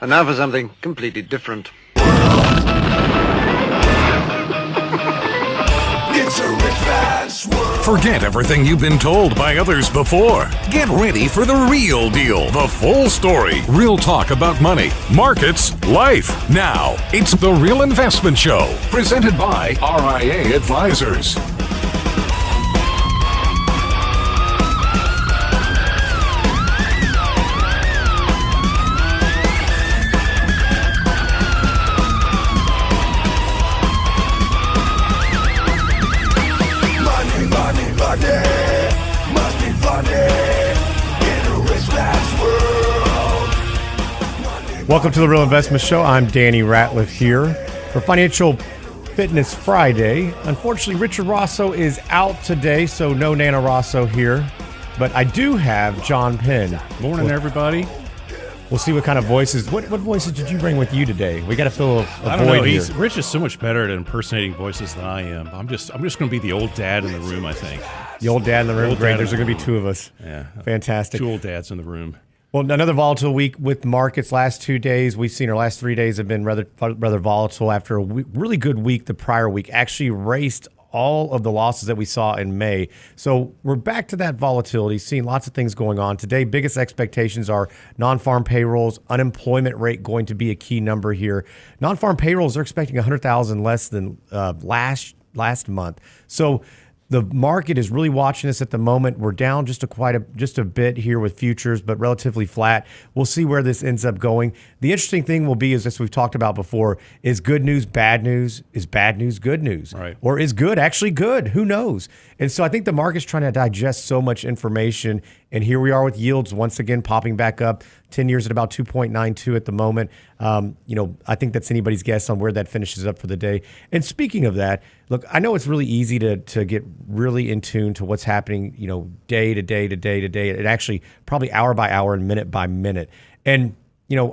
And now for something completely different. It's a rich man's world. Forget everything you've been told by others before. Get ready for the real deal, the full story, real talk about money, markets, life. Now, it's The Real Investment Show, presented by RIA Advisors. Welcome to the Real Investment Show. I'm Danny Ratliff here for Financial Fitness Friday. Unfortunately, Richard Rosso is out today, so no Nana Rosso here. But I do have John Penn. Morning, everybody. We'll see what kind of voices. What voices did you bring with you today? We got to fill a I don't void know. here. Rich is so much better at impersonating voices than I am. I'm just going to be the old dad in the room, I think. The old dad in the room. Old Great. dad There's in the going to be two of us. Yeah. Fantastic. 2 old dads in the room. Well, another volatile week with markets. Last 2 days, we've seen our last 3 days have been rather volatile after a really good week the prior week. Actually erased all of the losses that we saw in May. So we're back to that volatility, seeing lots of things going on. Today, biggest expectations are non-farm payrolls, unemployment rate going to be a key number here. Non-farm payrolls are expecting 100,000 less than last month. So the market is really watching us at the moment. We're down just a bit here with futures, but relatively flat. We'll see where this ends up going. The interesting thing will be, as we've talked about before, is good news bad news? Is bad news good news? Right. Or is good actually good? Who knows? And so I think the market's trying to digest so much information. And here we are with yields once again popping back up. 10 years at about 2.92 at the moment. I think that's anybody's guess on where that finishes up for the day. And speaking of that, look, I know it's really easy to get really in tune to what's happening, day to day to day to day, and actually probably hour by hour and minute by minute. And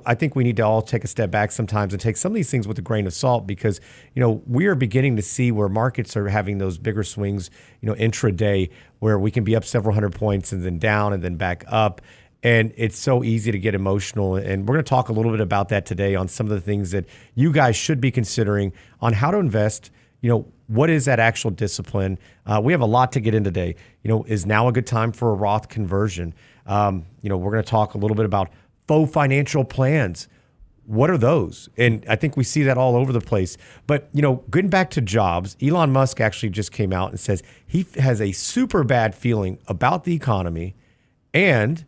I think we need to all take a step back sometimes and take some of these things with a grain of salt because, we are beginning to see where markets are having those bigger swings, intraday, where we can be up several hundred points and then down and then back up. And it's so easy to get emotional. And we're going to talk a little bit about that today on some of the things that you guys should be considering on how to invest. What is that actual discipline? We have a lot to get in today. Is now a good time for a Roth conversion? We're going to talk a little bit about faux financial plans. What are those? And I think we see that all over the place. But, getting back to jobs, Elon Musk actually just came out and says he has a super bad feeling about the economy and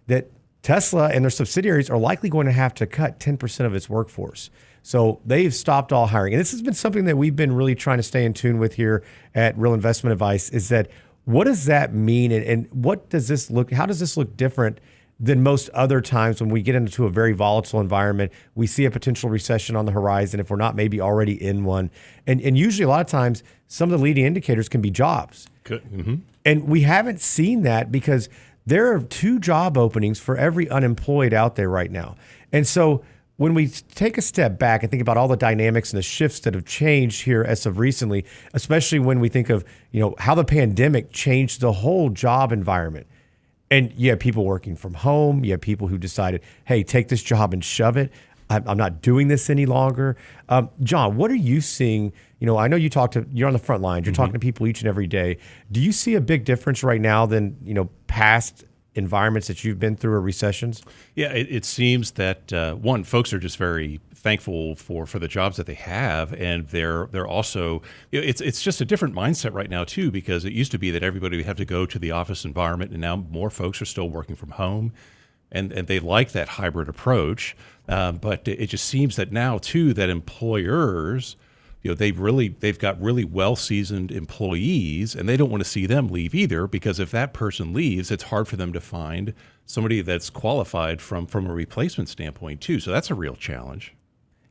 that Tesla and their subsidiaries are likely going to have to cut 10% of its workforce. So they've stopped all hiring. And this has been something that we've been really trying to stay in tune with here at Real Investment Advice is that what does that mean? And what does this look, how does this look different than most other times when we get into a very volatile environment? We see a potential recession on the horizon if we're not maybe already in one. And usually a lot of times some of the leading indicators can be jobs. Good. Mm-hmm. And we haven't seen that because there are 2 job openings for every unemployed out there right now. And so when we take a step back and think about all the dynamics and the shifts that have changed here as of recently, especially when we think of, how the pandemic changed the whole job environment. And you have people working from home. You have people who decided, hey, take this job and shove it. I'm not doing this any longer. John, what are you seeing? I know you're on the front lines. You're talking to people each and every day. Do you see a big difference right now than, past environments that you've been through or recessions? Yeah, it seems that, one, folks are just very thankful for the jobs that they have. And they're also, it's just a different mindset right now, too, because it used to be that everybody would have to go to the office environment. And now more folks are still working from home. And they like that hybrid approach. But it just seems that now, too, that employers, they've got really well-seasoned employees, and they don't want to see them leave either, because if that person leaves, it's hard for them to find somebody that's qualified from a replacement standpoint, too. So that's a real challenge.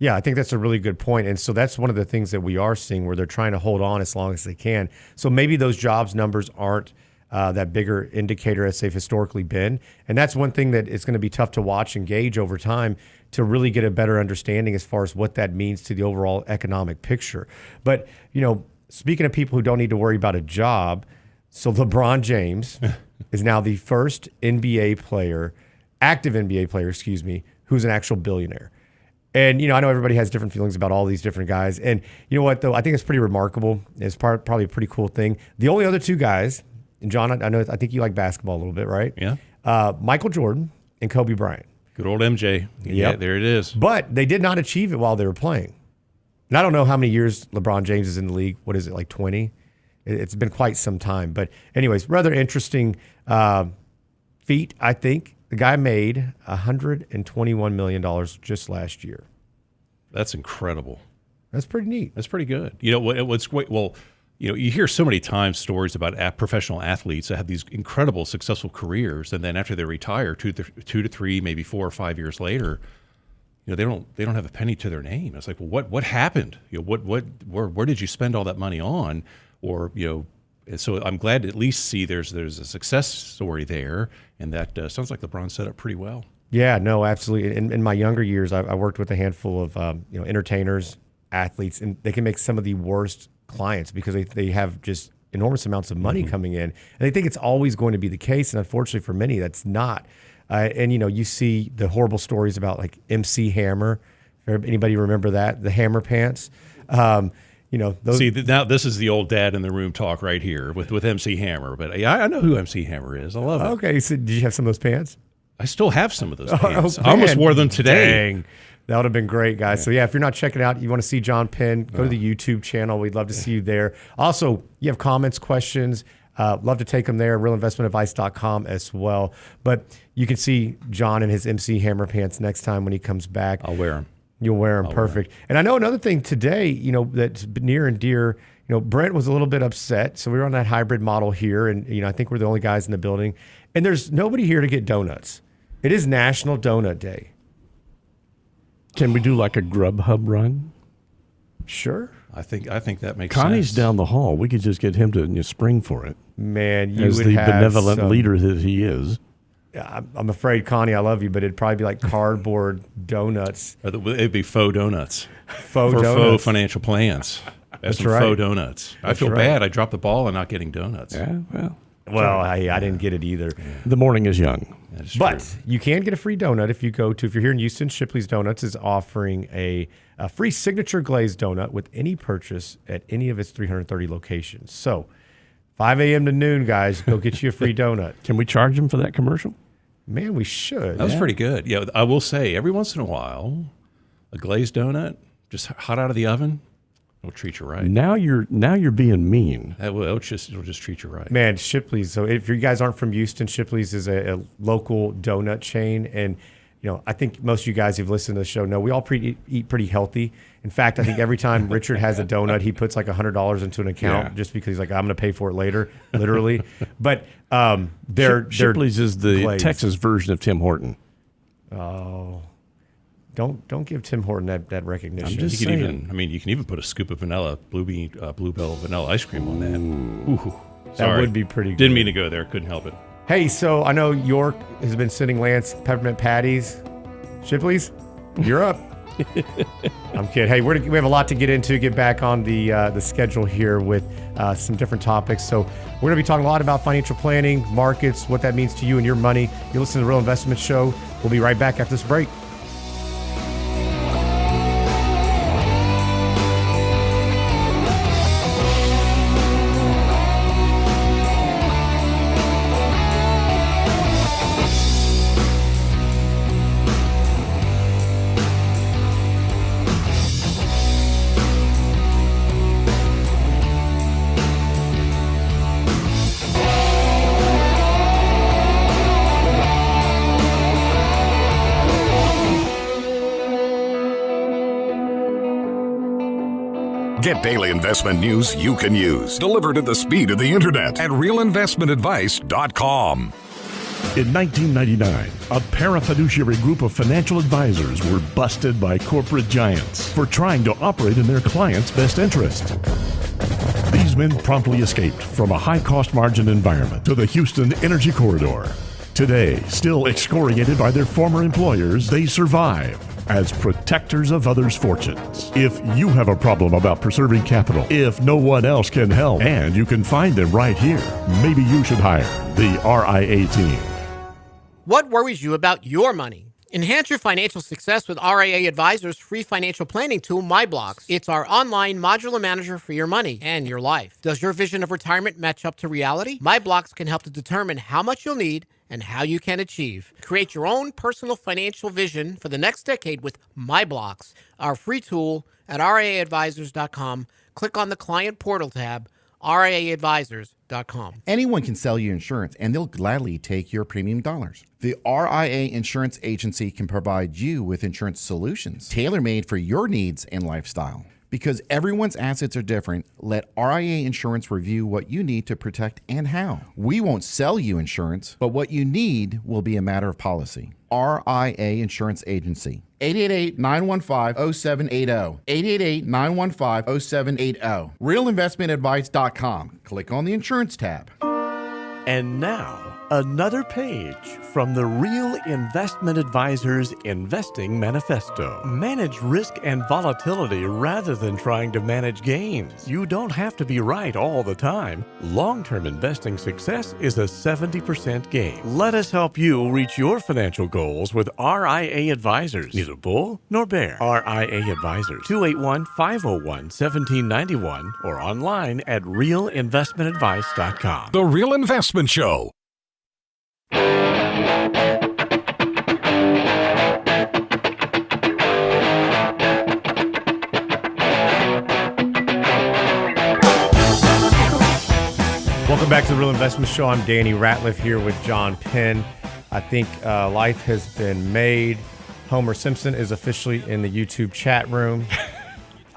Yeah, I think that's a really good point. And so that's one of the things that we are seeing where they're trying to hold on as long as they can. So maybe those jobs numbers aren't that bigger indicator as they've historically been. And that's one thing that is going to be tough to watch and gauge over time to really get a better understanding as far as what that means to the overall economic picture. But, speaking of people who don't need to worry about a job, so LeBron James is now the first active NBA player, who's an actual billionaire. And, I know everybody has different feelings about all these different guys. And you know what, though? I think it's pretty remarkable. It's probably a pretty cool thing. The only other two guys, and John, I think you like basketball a little bit, right? Yeah. Michael Jordan and Kobe Bryant. Good old MJ. Yeah, there it is. But they did not achieve it while they were playing. And I don't know how many years LeBron James is in the league. What is it, like 20? It's been quite some time. But anyways, rather interesting feat, I think. The guy made $121 million just last year. That's incredible. That's pretty neat. That's pretty good. What's great? Well, you hear so many times stories about professional athletes that have these incredible, successful careers, and then after they retire, 2 to 3, maybe 4 or 5 years later, they don't have a penny to their name. It's like, well, what happened? Where did you spend all that money on? Or and so I'm glad to at least see there's a success story there, and that sounds like LeBron set up pretty well. Yeah, no, absolutely. In my younger years, I worked with a handful of entertainers, athletes, and they can make some of the worst clients because they have just enormous amounts of money coming in, and they think it's always going to be the case. And unfortunately for many, that's not. And you see the horrible stories about like MC Hammer. Anybody remember that? The Hammer pants. Those. See, now this is the old dad in the room talk right here with MC Hammer. But I know who MC Hammer is. I love it. Okay, so did you have some of those pants? I still have some of those pants. I almost wore them today. Dang. That would have been great, guys. Yeah. So, if you're not checking out, you want to see John Penn, go to the YouTube channel. We'd love to see you there. Also, you have comments, questions, love to take them there, realinvestmentadvice.com as well. But you can see John in his MC Hammer pants next time when he comes back. I'll wear them. You'll wear them. Perfect. And I know another thing today, that's near and dear, Brent was a little bit upset. So we were on that hybrid model here. And, I think we're the only guys in the building. And there's nobody here to get donuts. It is National Donut Day. Can we do like a Grubhub run? Sure. I think that makes Connie's sense. down the hall. We could just get him to spring for it. Man, you as would the have benevolent leader that he is. I'm afraid, Connie, I love you, but it'd probably be like cardboard donuts. It'd be faux donuts. Faux for donuts. Faux financial plans. That's right. Faux donuts. I feel bad. I dropped the ball on not getting donuts. Yeah, well, I didn't get it either. The morning is young. But you can get a free donut if you're here in Houston. Shipley's Donuts is offering a free signature glazed donut with any purchase at any of its 330 locations. So 5 a.m. to noon, guys, go get you a free donut. Can we charge them for that commercial? Man, we should. That was pretty good. Yeah, I will say, every once in a while, a glazed donut, just hot out of the oven, it'll treat you right. Now you're being mean. It'll just treat you right. Man, Shipley's. So if you guys aren't from Houston, Shipley's is a local donut chain. And, I think most of you guys who've listened to the show know we all eat pretty healthy. In fact, I think every time Richard has a donut, he puts like $100 into an account just because he's like, I'm going to pay for it later, literally. But Shipley's is the glazed. Texas version of Tim Horton. Oh. Don't give Tim Horton that recognition. I'm just you saying. can even put a scoop of Bluebell vanilla ice cream on that. Ooh, that sorry. would be pretty good. Didn't mean to go there. Couldn't help it. Hey, so I know York has been sending Lance peppermint patties. Shipley's, you're up. I'm kidding. Hey, we have a lot to get into. Get back on the schedule here with some different topics. So we're going to be talking a lot about financial planning, markets, what that means to you and your money. You listen to the Real Investment Show. We'll be right back after this break. Get daily investment news you can use, delivered at the speed of the internet at realinvestmentadvice.com. In 1999, a parafiduciary group of financial advisors were busted by corporate giants for trying to operate in their clients' best interest. These men promptly escaped from a high-cost margin environment to the Houston Energy Corridor. Today, still excoriated by their former employers, they survive as protectors of others' fortunes. If you have a problem about preserving capital, if no one else can help, and you can find them right here, maybe you should hire the RIA team. What worries you about your money? Enhance your financial success with RIA Advisors' free financial planning tool, MyBlocks. It's our online modular manager for your money and your life. Does your vision of retirement match up to reality? MyBlocks can help to determine how much you'll need and how you can achieve. Create your own personal financial vision for the next decade with MyBlocks, our free tool at RIAadvisors.com. Click on the Client Portal tab, RIAadvisors.com. Anyone can sell you insurance, and they'll gladly take your premium dollars. The RIA Insurance Agency can provide you with insurance solutions tailor-made for your needs and lifestyle. Because everyone's assets are different, let RIA Insurance review what you need to protect and how. We won't sell you insurance, but what you need will be a matter of policy. RIA Insurance Agency. 888-915-0780. 888-915-0780. RealInvestmentAdvice.com. Click on the Insurance tab. And now, another page from the Real Investment Advisors Investing Manifesto. Manage risk and volatility rather than trying to manage gains. You don't have to be right all the time. Long-term investing success is a 70% gain. Let us help you reach your financial goals with RIA Advisors. Neither bull nor bear. RIA Advisors, 281-501-1791 or online at realinvestmentadvice.com. The Real Investment Show. Welcome back to the Real Investment Show. I'm Danny Ratliff here with John Penn. I think life has been made. Homer Simpson is officially in the YouTube chat room.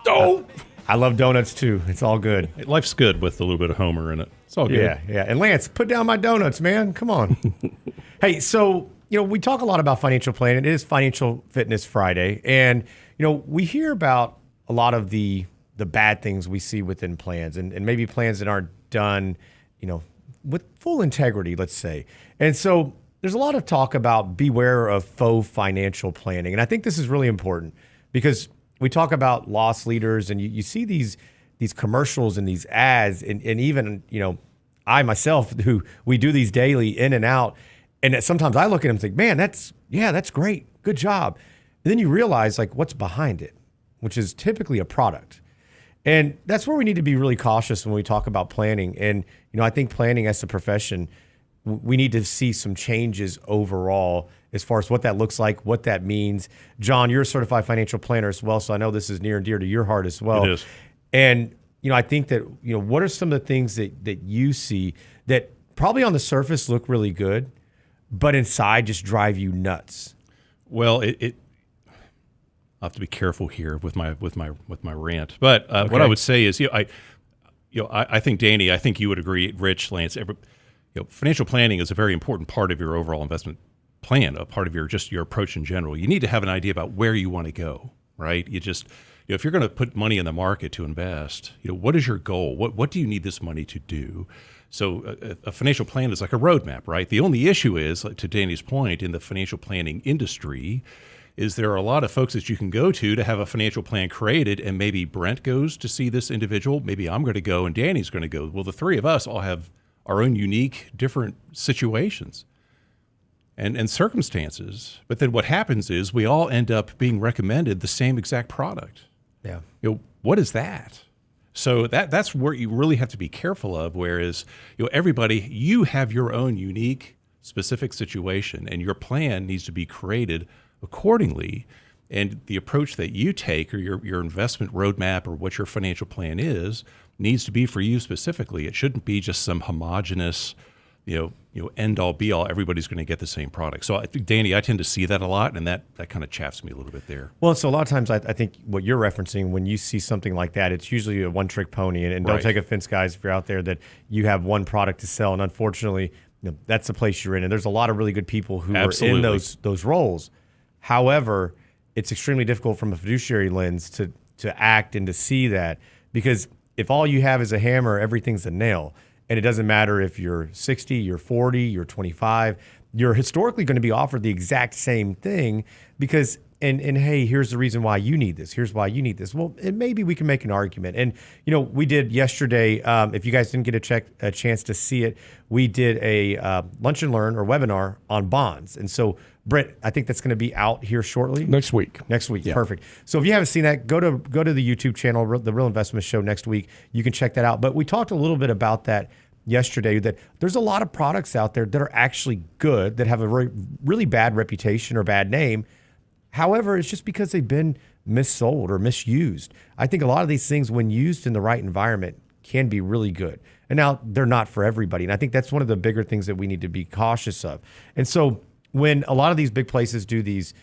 Oh, I love donuts too. It's all good. life's good with a little bit of Homer in it. It's all good. Yeah. And Lance, put down my donuts, man. Come on. Hey, so, we talk a lot about financial planning. It is Financial Fitness Friday. And, we hear about a lot of the bad things we see within plans and maybe plans that aren't done, with full integrity, let's say. And so there's a lot of talk about beware of faux financial planning. And I think this is really important because we talk about loss leaders and you see these commercials and these ads and even, I myself, who we do these daily in and out. And sometimes I look at them and think, man, that's great. Good job. And then you realize what's behind it, which is typically a product. And that's where we need to be really cautious when we talk about planning. And, I think planning as a profession, we need to see some changes overall as far as what that looks like, what that means. John, you're a certified financial planner as well, so I know this is near and dear to your heart as well. It is. And, I think that, what are some of the things that you see that probably on the surface look really good, but inside just drive you nuts? Well, I'll have to be careful here with my rant. But what I would say is, I think Danny, I think you would agree, Rich, Lance, financial planning is a very important part of your overall investment plan, a part of your approach in general. You need to have an idea about where you want to go, right? If you're going to put money in the market to invest, what is your goal? What do you need this money to do? So a financial plan is like a roadmap, right? The only issue is, to Danny's point, in the financial planning industry, is there are a lot of folks that you can go to have a financial plan created, and maybe Brent goes to see this individual, maybe I'm going to go and Danny's going to go. Well, the three of us all have our own unique, different situations and circumstances. But then what happens is we all end up being recommended the same exact product. Yeah. What is that? So that's where you really have to be careful of, whereas everybody, you have your own unique, specific situation, and your plan needs to be created accordingly. And the approach that you take, or your investment roadmap, or what your financial plan is, needs to be for you specifically. It shouldn't be just some homogenous, end all be all. Everybody's going to get the same product. So I think, Danny, I tend to see that a lot, and that kind of chaffs me a little bit there. Well, so a lot of times I think what you're referencing, when you see something like that, it's usually a one-trick pony. And don't take offense, guys, if you're out there that you have one product to sell, and unfortunately, that's the place you're in. And there's a lot of really good people who are in those roles. However, it's extremely difficult from a fiduciary lens to act and to see that, because if all you have is a hammer, everything's a nail. And it doesn't matter if you're 60, you're 40, you're 25, you're historically going to be offered the exact same thing, because and hey, here's the reason why you need this. Here's why you need this. Well, and maybe we can make an argument. And we did yesterday. If you guys didn't get a chance to see it, we did a lunch and learn or webinar on bonds. And so, Brent, I think that's going to be out here shortly. Next week. Yeah. Perfect. So if you haven't seen that, go to the YouTube channel, The Real Investment Show next week. You can check that out. But we talked a little bit about that yesterday, that there's a lot of products out there that are actually good, that have a really bad reputation or bad name. However, it's just because they've been missold or misused. I think a lot of these things, when used in the right environment, can be really good. And now they're not for everybody. And I think that's one of the bigger things that we need to be cautious of. And so when a lot of these big places do these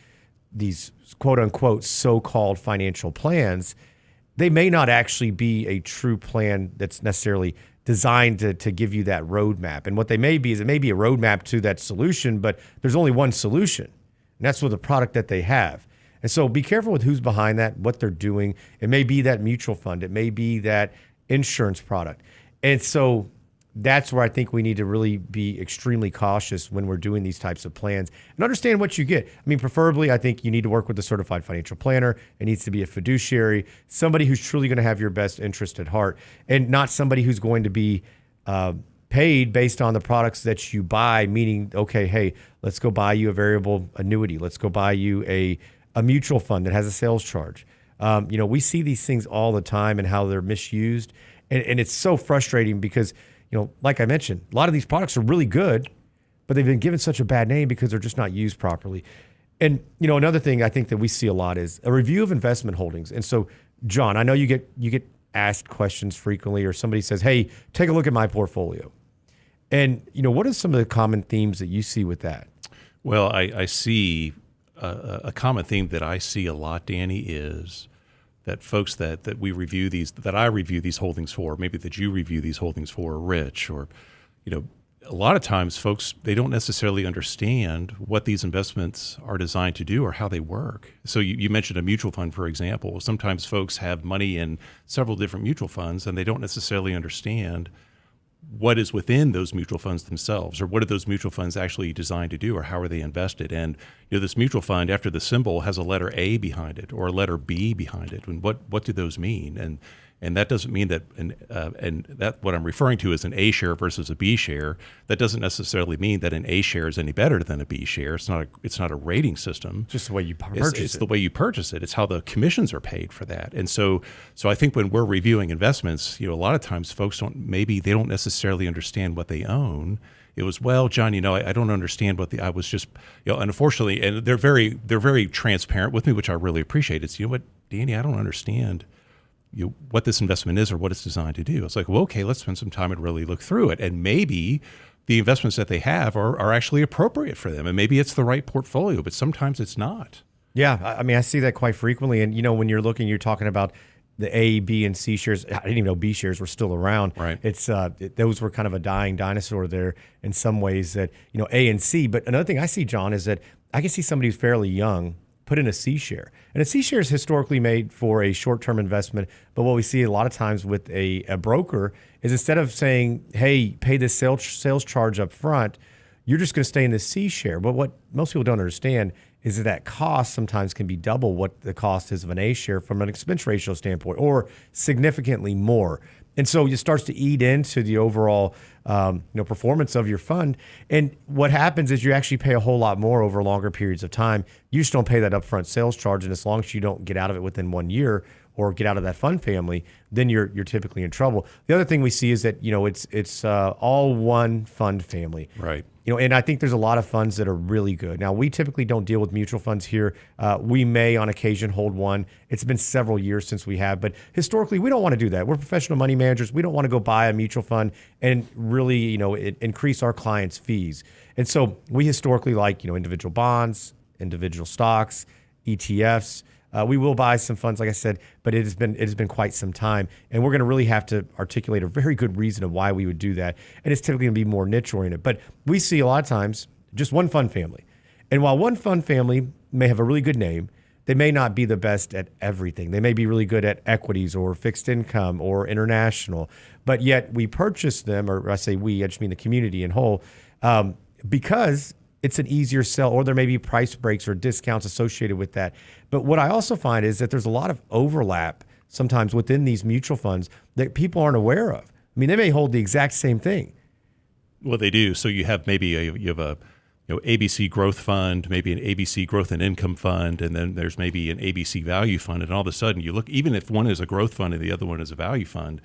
quote unquote so-called financial plans, they may not actually be a true plan that's necessarily designed to give you that roadmap. And what they may be is, it may be a roadmap to that solution, but there's only one solution, and that's with the product that they have. And so be careful with who's behind that, what they're doing. It may be that mutual fund. It may be that insurance product. And so that's where I think we need to really be extremely cautious when we're doing these types of plans and understand what you get. I mean, preferably, I think you need to work with a certified financial planner. It needs to be a fiduciary, somebody who's truly going to have your best interest at heart, and not somebody who's going to be paid based on the products that you buy, meaning, okay, hey, let's go buy you a variable annuity. Let's go buy you a mutual fund that has a sales charge. We see these things all the time and how they're misused. And it's so frustrating because, like I mentioned, a lot of these products are really good, but they've been given such a bad name because they're just not used properly. And, another thing I think that we see a lot is a review of investment holdings. And so, John, I know you get asked questions frequently, or somebody says, hey, take a look at my portfolio. And, what are some of the common themes that you see with that? Well, I see a common theme that I see a lot, Danny, is that folks that we review these, that I review these holdings for, maybe that you review these holdings for, are rich, or, a lot of times folks, they don't necessarily understand what these investments are designed to do or how they work. So you mentioned a mutual fund, for example. Sometimes folks have money in several different mutual funds and they don't necessarily understand what is within those mutual funds themselves, or what are those mutual funds actually designed to do, or how are they invested. And this mutual fund, after the symbol, has a letter A behind it or a letter B behind it. And what do those mean? And that doesn't mean that, and that what I'm referring to is an A share versus a B share. That doesn't necessarily mean that an A share is any better than a B share. It's not a rating system. Just the way you purchase it. It's the way you purchase it. It's how the commissions are paid for that. And so I think when we're reviewing investments, a lot of times folks they don't necessarily understand what they own. It was, well, John, I don't understand I was just, unfortunately, and they're very transparent with me, which I really appreciate. It's, what, Danny, I don't understand what this investment is or what it's designed to do. It's like, well, okay, let's spend some time and really look through it. And maybe the investments that they have are actually appropriate for them. And maybe it's the right portfolio, but sometimes it's not. Yeah. I mean, I see that quite frequently. And, when you're talking about the A, B, and C shares, I didn't even know B shares were still around. Right. It's those were kind of a dying dinosaur there in some ways, that, A and C. But another thing I see, John, is that I can see somebody who's fairly young put in a C share. And a C share is historically made for a short-term investment. But what we see a lot of times with a broker is, instead of saying, hey, pay this sales charge up front, you're just going to stay in the C share. But what most people don't understand is that cost sometimes can be double what the cost is of an A share from an expense ratio standpoint, or significantly more. And so it starts to eat into the overall performance of your fund. And what happens is you actually pay a whole lot more over longer periods of time. You just don't pay that upfront sales charge. And as long as you don't get out of it within 1 year or get out of that fund family, then you're typically in trouble. The other thing we see is that, it's all one fund family. Right. And I think there's a lot of funds that are really good. Now, we typically don't deal with mutual funds here. We may on occasion hold one. It's been several years since we have, but historically we don't want to do that. We're professional money managers. We don't want to go buy a mutual fund and really, increase our clients' fees. And so we historically like, individual bonds, individual stocks, ETFs. We will buy some funds, like I said, but it has been quite some time, and we're going to really have to articulate a very good reason of why we would do that. And it's typically going to be more niche oriented. But we see a lot of times just one fund family, and while one fund family may have a really good name, they may not be the best at everything. They may be really good at equities or fixed income or international, but yet we purchase them, or I say we, I just mean the community in whole, because it's an easier sell, or there may be price breaks or discounts associated with that. But what I also find is that there's a lot of overlap sometimes within these mutual funds that people aren't aware of. I mean, they may hold the exact same thing. Well, they do. So you have a ABC growth fund, maybe an ABC growth and income fund, and then there's maybe an ABC value fund. And all of a sudden you look, even if one is a growth fund and the other one is a value fund,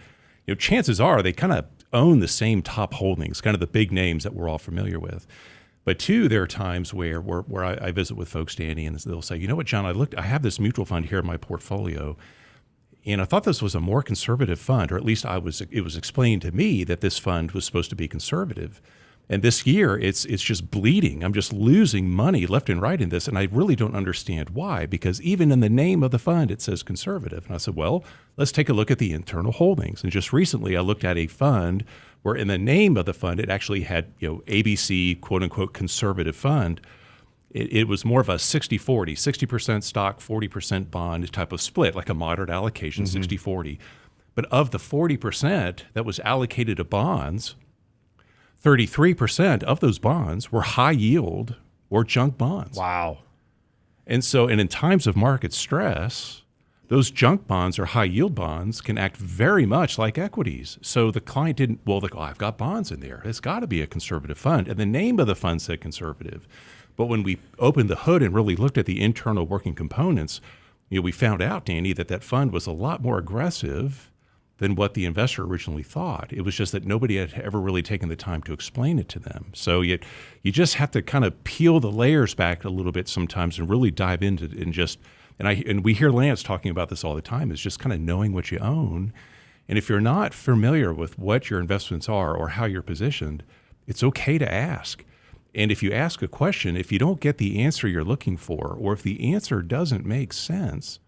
chances are they kind of own the same top holdings, kind of the big names that we're all familiar with. But two, there are times where I visit with folks, Danny, and they'll say, you know what, John, I have this mutual fund here in my portfolio, and I thought this was a more conservative fund, or at least it was explained to me that this fund was supposed to be conservative. And this year, it's just bleeding. I'm just losing money left and right in this, and I really don't understand why, because even in the name of the fund, it says conservative. And I said, well, let's take a look at the internal holdings. And just recently, I looked at a fund where in the name of the fund, it actually had, ABC, quote unquote, conservative fund. It was more of a 60-40, 60% stock, 40% bond type of split, like a moderate allocation, 60-40. But of the 40% that was allocated to bonds, 33% of those bonds were high yield or junk bonds. Wow. And in times of market stress, those junk bonds or high yield bonds can act very much like equities. So the client didn't, I've got bonds in there. It's got to be a conservative fund. And the name of the fund said conservative. But when we opened the hood and really looked at the internal working components, we found out, Danny, that fund was a lot more aggressive than what the investor originally thought. It was just that nobody had ever really taken the time to explain it to them. So you just have to kind of peel the layers back a little bit sometimes and really dive into it and we hear Lance talking about this all the time, is just kind of knowing what you own. And if you're not familiar with what your investments are or how you're positioned, it's okay to ask. And if you ask a question, if you don't get the answer you're looking for, or if the answer doesn't make sense,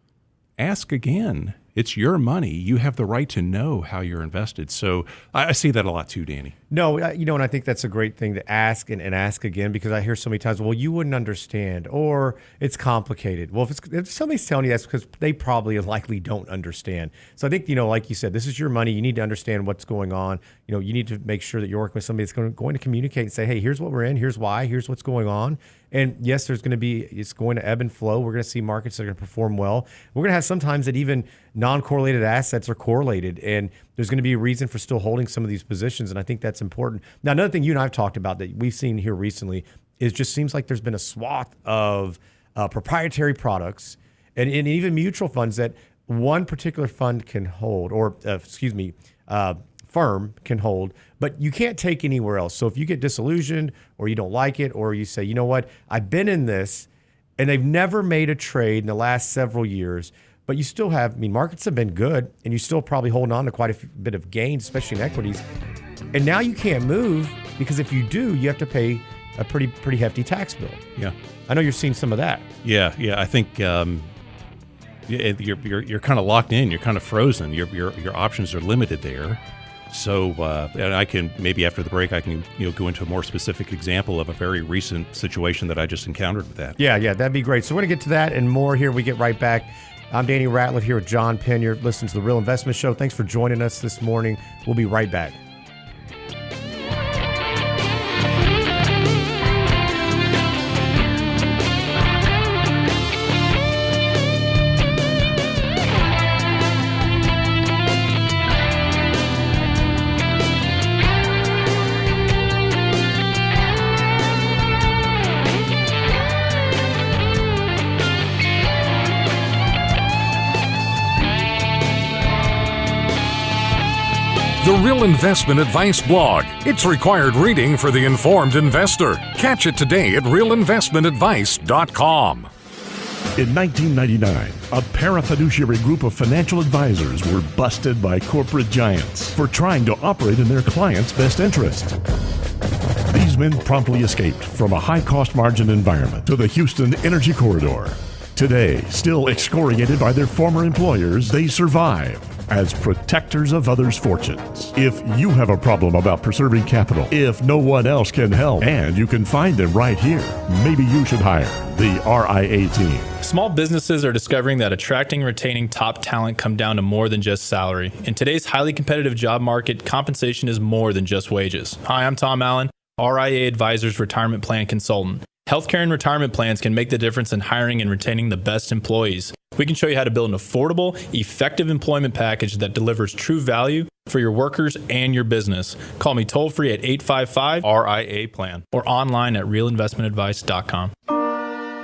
ask again. It's your money. You have the right to know how you're invested. So I see that a lot too, Danny. No, and I think that's a great thing to ask and ask again, because I hear so many times, well, you wouldn't understand, or it's complicated. Well, if somebody's telling you that's because they probably likely don't understand. So I think, like you said, this is your money. You need to understand what's going on. You need to make sure that you're working with somebody that's going to communicate and say, hey, here's what we're in, here's why, here's what's going on. And yes, it's going to ebb and flow. We're going to see markets that are going to perform well. We're going to have sometimes that even non-correlated assets are correlated, and there's going to be a reason for still holding some of these positions. And I think that's important. Now, another thing you and I have talked about that we've seen here recently is just seems like there's been a swath of proprietary products and even mutual funds that one particular fund can hold, or firm can hold, but you can't take anywhere else. So if you get disillusioned or you don't like it, or you say, you know what, I've been in this and they've never made a trade in the last several years, but you still have, markets have been good and you still probably holding on to quite a bit of gains, especially in equities. And now you can't move, because if you do, you have to pay a pretty hefty tax bill. Yeah. I know you're seeing some of that. Yeah. I think you're kind of locked in. You're kind of frozen. Your options are limited there. So, and I can, maybe after the break, I can go into a more specific example of a very recent situation that I just encountered with that. Yeah, that'd be great. So we're going to get to that and more here. We get right back. I'm Danny Ratliff here with John Penn. You're listening to The Real Investment Show. Thanks for joining us this morning. We'll be right back. The Real Investment Advice blog. It's required reading for the informed investor. Catch it today at realinvestmentadvice.com. In 1999, a parafiduciary group of financial advisors were busted by corporate giants for trying to operate in their clients' best interest. These men promptly escaped from a high-cost margin environment to the Houston Energy Corridor. Today, still excoriated by their former employers, they survive as protectors of others' fortunes. If you have a problem about preserving capital, if no one else can help, and you can find them right here, maybe you should hire the RIA team. Small businesses are discovering that attracting and retaining top talent come down to more than just salary. In today's highly competitive job market, compensation is more than just wages. Hi, I'm Tom Allen. RIA Advisors Retirement Plan Consultant. Healthcare and retirement plans can make the difference in hiring and retaining the best employees. We can show you how to build an affordable, effective employment package that delivers true value for your workers and your business. Call me toll-free at 855-RIA-PLAN or online at realinvestmentadvice.com.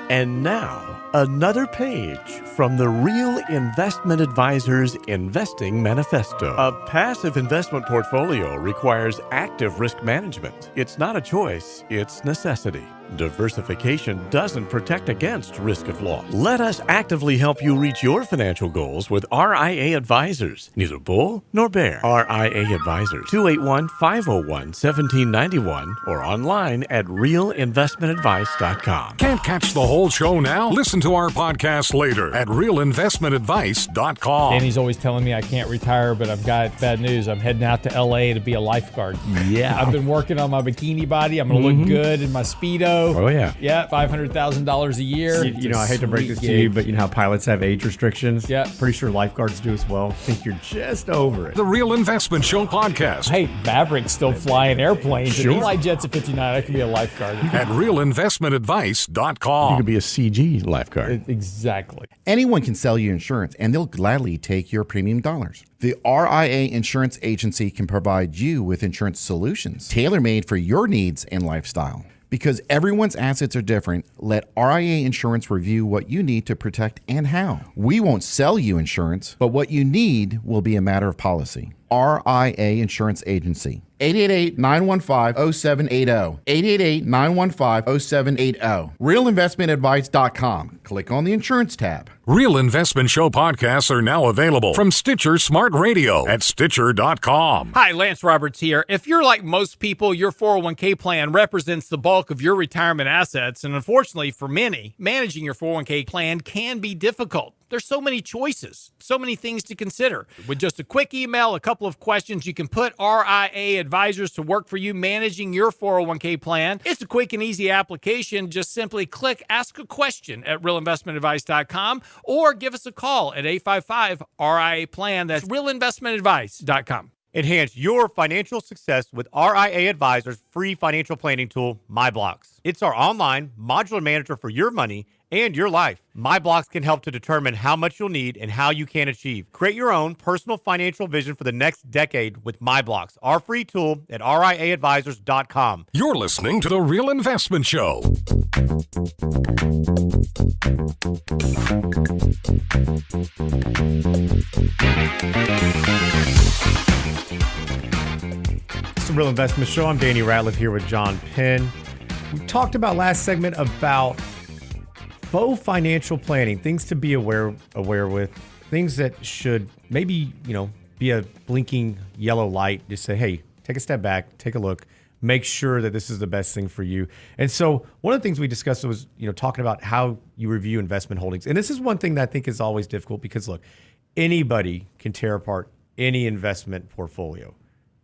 And now, another page from the Real Investment Advisors Investing Manifesto. A passive investment portfolio requires active risk management. It's not a choice, it's necessity. Diversification doesn't protect against risk of loss. Let us actively help you reach your financial goals with RIA Advisors. Neither bull nor bear. RIA Advisors, 281-501-1791 or online at realinvestmentadvice.com. Can't catch the whole show now? Listen to our podcast later at realinvestmentadvice.com. Danny's always telling me I can't retire, but I've got bad news. I'm heading out to LA to be a lifeguard. Yeah. I've been working on my bikini body. I'm going to look good in my Speedo. Oh, yeah. Yeah, $500,000 a year. You know, I hate to break this to you, but you know how pilots have age restrictions? Yeah. Pretty sure lifeguards do as well. I think you're just over it. The Real Investment Show podcast Hey, Maverick's still flying airplanes. Sure. And he fly jets at 59. I can be a lifeguard. at realinvestmentadvice.com. You could be a CG lifeguard. Exactly. Anyone can sell you insurance, and they'll gladly take your premium dollars. The RIA Insurance Agency can provide you with insurance solutions tailor-made for your needs and lifestyle. Because everyone's assets are different, let RIA Insurance review what you need to protect and how. We won't sell you insurance, but what you need will be a matter of policy. RIA Insurance Agency. 888-915-0780. 888-915-0780. RealInvestmentAdvice.com. Click on the insurance tab. Real Investment Show podcasts are now available from Stitcher Smart Radio at Stitcher.com. Hi, Lance Roberts here. If you're like most people, your 401k plan represents the bulk of your retirement assets. And unfortunately for many, managing your 401k plan can be difficult. There's so many choices, so many things to consider. With just a quick email, a couple of questions, you can put RIA Advisors to work for you managing your 401k plan. It's a quick and easy application. Just simply click Ask a Question at realinvestmentadvice.com or give us a call at 855-RIA-PLAN. That's realinvestmentadvice.com. Enhance your financial success with RIA Advisors' free financial planning tool, MyBlocks. It's our online modular manager for your money and your life. MyBlocks can help to determine how much you'll need and how you can achieve. Create your own personal financial vision for the next decade with MyBlocks, our free tool at RIAadvisors.com. You're listening to The Real Investment Show. It's the Real Investment Show. I'm Danny Ratliff here with John Penn. We talked about last segment about faux financial planning, things to be aware with, things that should maybe, be a blinking yellow light. Just say, hey, take a step back, take a look, make sure that this is the best thing for you. And so one of the things we discussed was, talking about how you review investment holdings. And this is one thing that I think is always difficult because, look, anybody can tear apart any investment portfolio.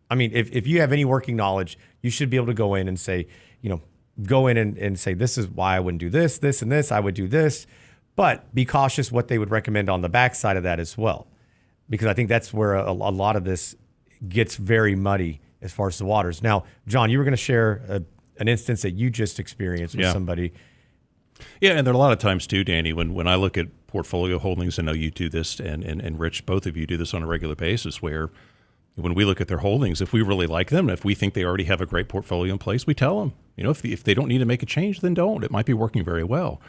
I mean, if you have any working knowledge, you should be able to go in and say, and say, this is why I wouldn't do this, this, and this. I would do this. But be cautious what they would recommend on the backside of that as well. Because I think that's where a lot of this gets very muddy as far as the waters. Now, John, you were going to share an instance that you just experienced with somebody. Yeah, and there are a lot of times too, Danny, when I look at portfolio holdings, I know you do this, and Rich, both of you do this on a regular basis, where when we look at their holdings, if we really like them, if we think they already have a great portfolio in place, we tell them, if they don't need to make a change, then don't. It might be working very well.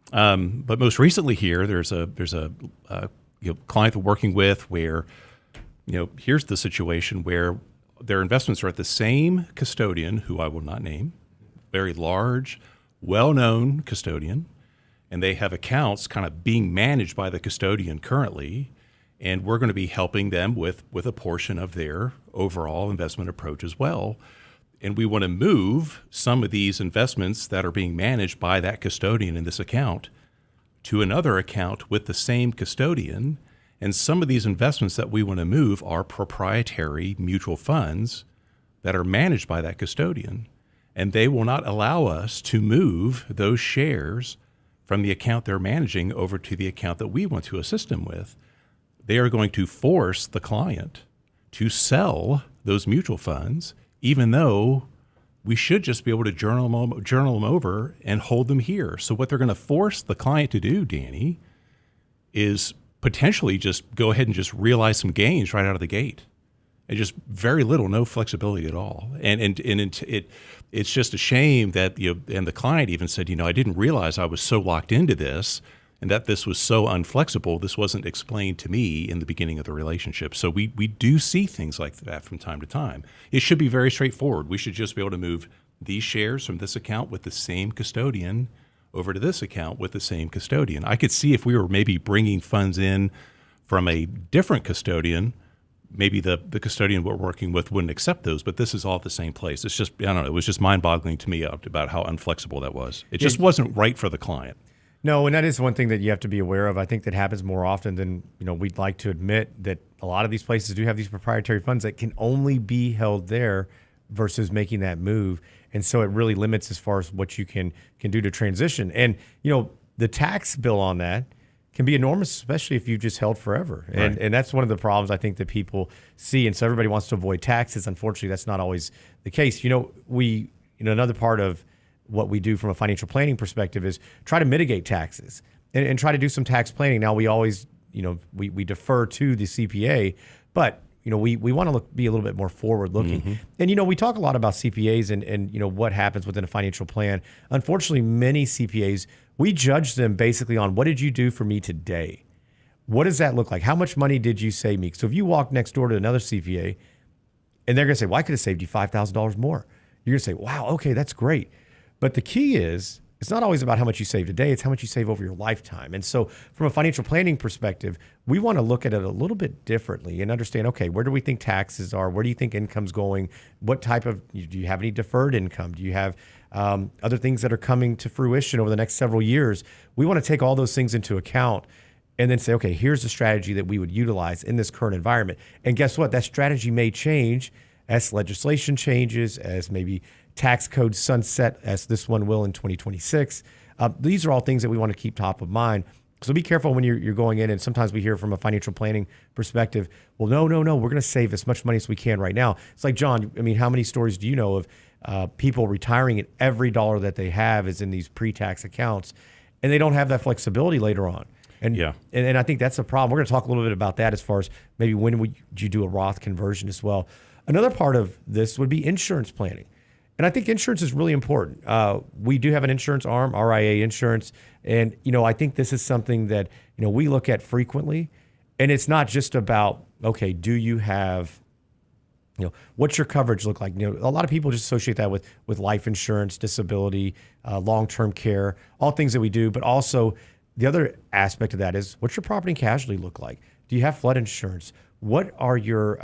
But most recently here, there's a client we're working with where, here's the situation where their investments are at the same custodian, who I will not name, very large, well-known custodian, and they have accounts kind of being managed by the custodian currently. And we're going to be helping them with a portion of their overall investment approach as well. And we want to move some of these investments that are being managed by that custodian in this account to another account with the same custodian. And some of these investments that we want to move are proprietary mutual funds that are managed by that custodian. And they will not allow us to move those shares from the account they're managing over to the account that we want to assist them with. They are going to force the client to sell those mutual funds, even though we should just be able to journal them over and hold them here. So what they're going to force the client to do, Danny, is potentially just go ahead and just realize some gains right out of the gate. And just very little, no flexibility at all. And it's just a shame that, and the client even said, I didn't realize I was so locked into this and that this was so unflexible. This wasn't explained to me in the beginning of the relationship. So we do see things like that from time to time. It should be very straightforward. We should just be able to move these shares from this account with the same custodian over to this account with the same custodian. I could see if we were maybe bringing funds in from a different custodian, maybe the custodian we're working with wouldn't accept those, but this is all at the same place. It's just, I don't know, it was just mind-boggling to me about how unflexible that was. It just wasn't right for the client. No, and that is one thing that you have to be aware of. I think that happens more often than we'd like to admit, that a lot of these places do have these proprietary funds that can only be held there versus making that move. And so it really limits as far as what you can do to transition. And, the tax bill on that can be enormous, especially if you've just held forever. Right. And that's one of the problems I think that people see. And so everybody wants to avoid taxes. Unfortunately, that's not always the case. Another part of what we do from a financial planning perspective is try to mitigate taxes and try to do some tax planning. Now, we always, we defer to the CPA, but we want to be a little bit more forward looking. Mm-hmm. And, we talk a lot about CPAs and what happens within a financial plan. Unfortunately, many CPAs, we judge them basically on what did you do for me today? What does that look like? How much money did you save me? So if you walk next door to another CPA and they're going to say, well, I could have saved you $5,000 more. You're going to say, wow, okay, that's great. But the key is, it's not always about how much you save today, it's how much you save over your lifetime. And so from a financial planning perspective, we want to look at it a little bit differently and understand, okay, where do we think taxes are? Where do you think income's going? What type of, do you have any deferred income? Do you have other things that are coming to fruition over the next several years? We want to take all those things into account and then say, okay, here's the strategy that we would utilize in this current environment. And guess what? That strategy may change as legislation changes, as maybe tax code sunset, as this one will in 2026. These are all things that we want to keep top of mind. So be careful when you're going in. And sometimes we hear from a financial planning perspective, well, no, we're going to save as much money as we can right now. It's like, John, how many stories do you know of people retiring and every dollar that they have is in these pre-tax accounts and they don't have that flexibility later on? And I think that's a problem. We're going to talk a little bit about that as far as maybe when would you do a Roth conversion as well. Another part of this would be insurance planning. And I think insurance is really important. We do have an insurance arm, RIA Insurance. And, I think this is something that, we look at frequently. And it's not just about, okay, do you have, what's your coverage look like? A lot of people just associate that with life insurance, disability, long-term care, all things that we do. But also the other aspect of that is, what's your property and casualty look like? Do you have flood insurance? What are your,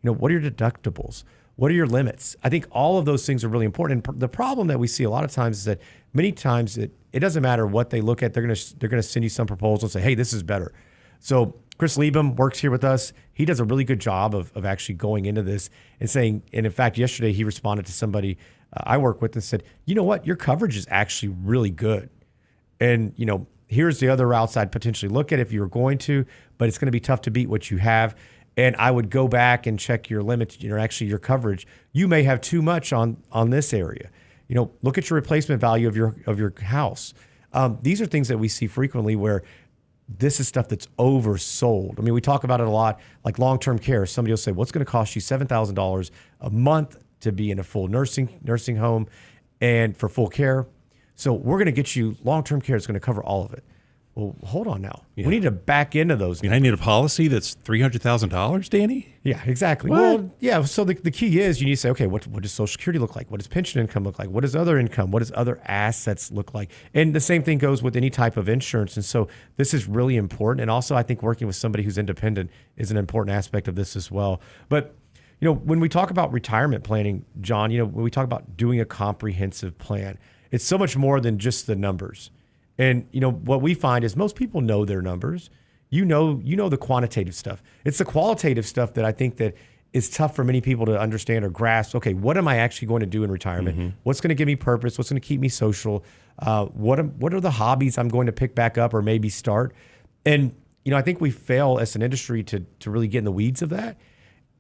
what are your deductibles? What are your limits? I think all of those things are really important. And the problem that we see a lot of times is that many times it doesn't matter what they look at. They're gonna send you some proposal and say, hey, this is better. So Chris Liebem works here with us. He does a really good job of actually going into this and saying, and in fact, yesterday he responded to somebody I work with and said, you know what, your coverage is actually really good. And, here's the other routes I'd potentially look at if you were going to, but it's going to be tough to beat what you have. And I would go back and check your limits, actually your coverage. You may have too much on this area. Look at your replacement value of your house. These are things that we see frequently where this is stuff that's oversold. I mean, we talk about it a lot, like long-term care. Somebody will say, well, it's going to cost you $7,000 a month to be in a full nursing home and for full care. So we're going to get you long-term care. It's going to cover all of it. Well, hold on now. Yeah. We need to back into those. I need a policy that's $300,000, Danny? Yeah, exactly. What? Well, yeah. So the key is you need to say, okay, what does Social Security look like? What does pension income look like? What does other income? What does other assets look like? And the same thing goes with any type of insurance. And so this is really important. And also, I think working with somebody who's independent is an important aspect of this as well. But when we talk about retirement planning, John, when we talk about doing a comprehensive plan, it's so much more than just the numbers. And, what we find is most people know their numbers. You know the quantitative stuff. It's the qualitative stuff that I think that is tough for many people to understand or grasp. Okay, what am I actually going to do in retirement? Mm-hmm. What's going to give me purpose? What's going to keep me social? What are the hobbies I'm going to pick back up or maybe start? And, I think we fail as an industry to really get in the weeds of that,